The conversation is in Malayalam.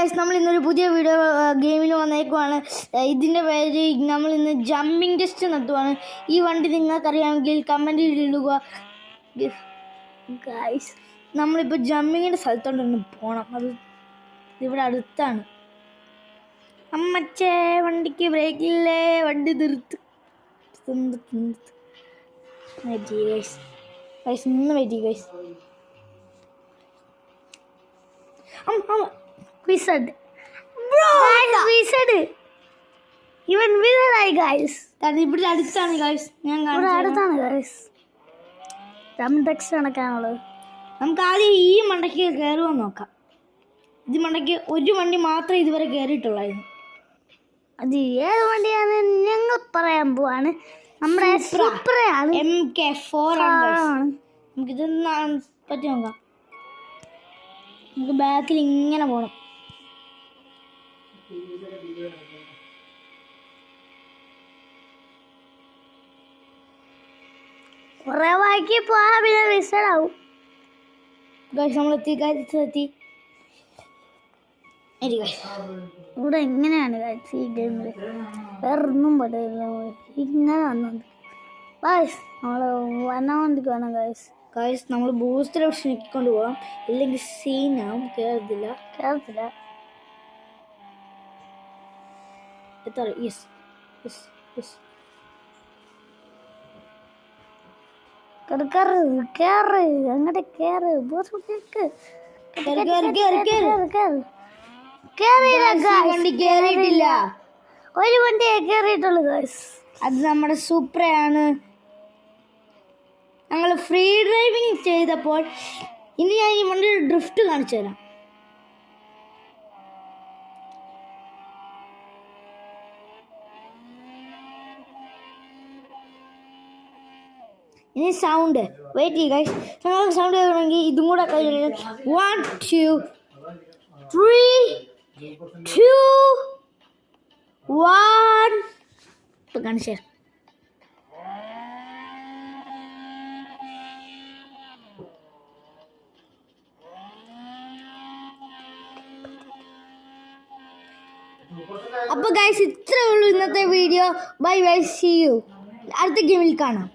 ഗൈസ്, നമ്മൾ ഇന്നൊരു പുതിയ വീഡിയോ ഗെയിമിൽ വന്നേക്കുവാണ്. ഇതിൻ്റെ പേര് നമ്മൾ ഇന്ന് ജമ്പിങ് ടെസ്റ്റ് നടത്തുവാണ്. ഈ വണ്ടി നിങ്ങൾക്കറിയാമെങ്കിൽ കമൻറ്റിൽ ഇടുക. ഗൈസ്, നമ്മളിപ്പോൾ ജമ്പിങ്ങിൻ്റെ സ്ഥലത്തോട്ടൊന്ന് പോകണം. അത് ഇവിടെ അടുത്താണ്. അമ്മച്ചേ, വണ്ടിക്ക് ബ്രേക്കില്ലേ, വണ്ടി നിർത്ത്. ഗൈസ് നിന്ന് wait guys. Wizard. Bro, wizard. Even wizard I guys. That ഇവിടെ അടുത്താണ് ഗൈസ്. ഞാൻ അടുത്താണ് ഗൈസ്. ജംടെക്സ് കണക്കാണുള്ളത്. നമുക്ക് ആദ്യം ഈ മണ്ടയ്ക്ക് കയറുമോ നോക്കാം. ഇത് മണ്ടയ്ക്ക് ഒരു വണ്ടി മാത്രമേ ഇതുവരെ കയറിയിട്ടുള്ളായിരുന്നു. അത് ഏത് വണ്ടിയാണ് ഞങ്ങൾ പറയാൻ പോവാണ്. നമ്മുടെ സൂപ്പറാണ്. MK4 ആണ്. നമുക്കിതൊന്ന് പറ്റി നോക്കാം. നമുക്ക് ബാക്കിൽ ഇങ്ങനെ പോകണം. കുറെ വാക്കി പോയാ പിന്നെ വിസലാവും. നമ്മളെത്തി ഇവിടെ എങ്ങനെയാണ് ഈ ഗെയിമിൽ വേറൊന്നും പറ്റില്ല. ഇങ്ങനെ വന്നത് ഗൈസ്, നമ്മള് വന്നോണ്ടിരിക്കുകയാണ് ഗൈസ്. നമ്മൾ ബൂസ്റ്റർ ഓപ്ഷൻ ഞെക്കിക്കൊണ്ട് പോകാം, ഇല്ലെങ്കിൽ സീനാവും. കയറത്തില്ല. എത്ര? യെസ്. അങ്ങോട്ട് കേറ്. ഒരു വണ്ടി കേറിയിട്ടുള്ളൂ ഗൈസ്. അത് നമ്മുടെ സൂപ്പറാണ്. ഞങ്ങൾ ഫ്രീ ഡ്രൈവിംഗ് ചെയ്തപ്പോൾ ഇനി ഞാൻ ഈ വണ്ടിയുടെ ഡ്രിഫ്റ്റ് കാണിച്ചു തരാം. ഇനി സൗണ്ട് വെയിറ്റ് ചെയ്യുക ഗൈസ്. ഞങ്ങൾക്ക് സൗണ്ട് കേൾക്കണമെങ്കിൽ ഇതും കൂടെ കഴിഞ്ഞാൽ 1 2 3 2 1 ഇപ്പം കാണിച്ചേ. അപ്പോൾ ഗൈസ്, ഇത്രയേ ഉള്ളൂ ഇന്നത്തെ video. Bye bye, see you. അടുത്ത ഗെയിമിൽ കാണാം.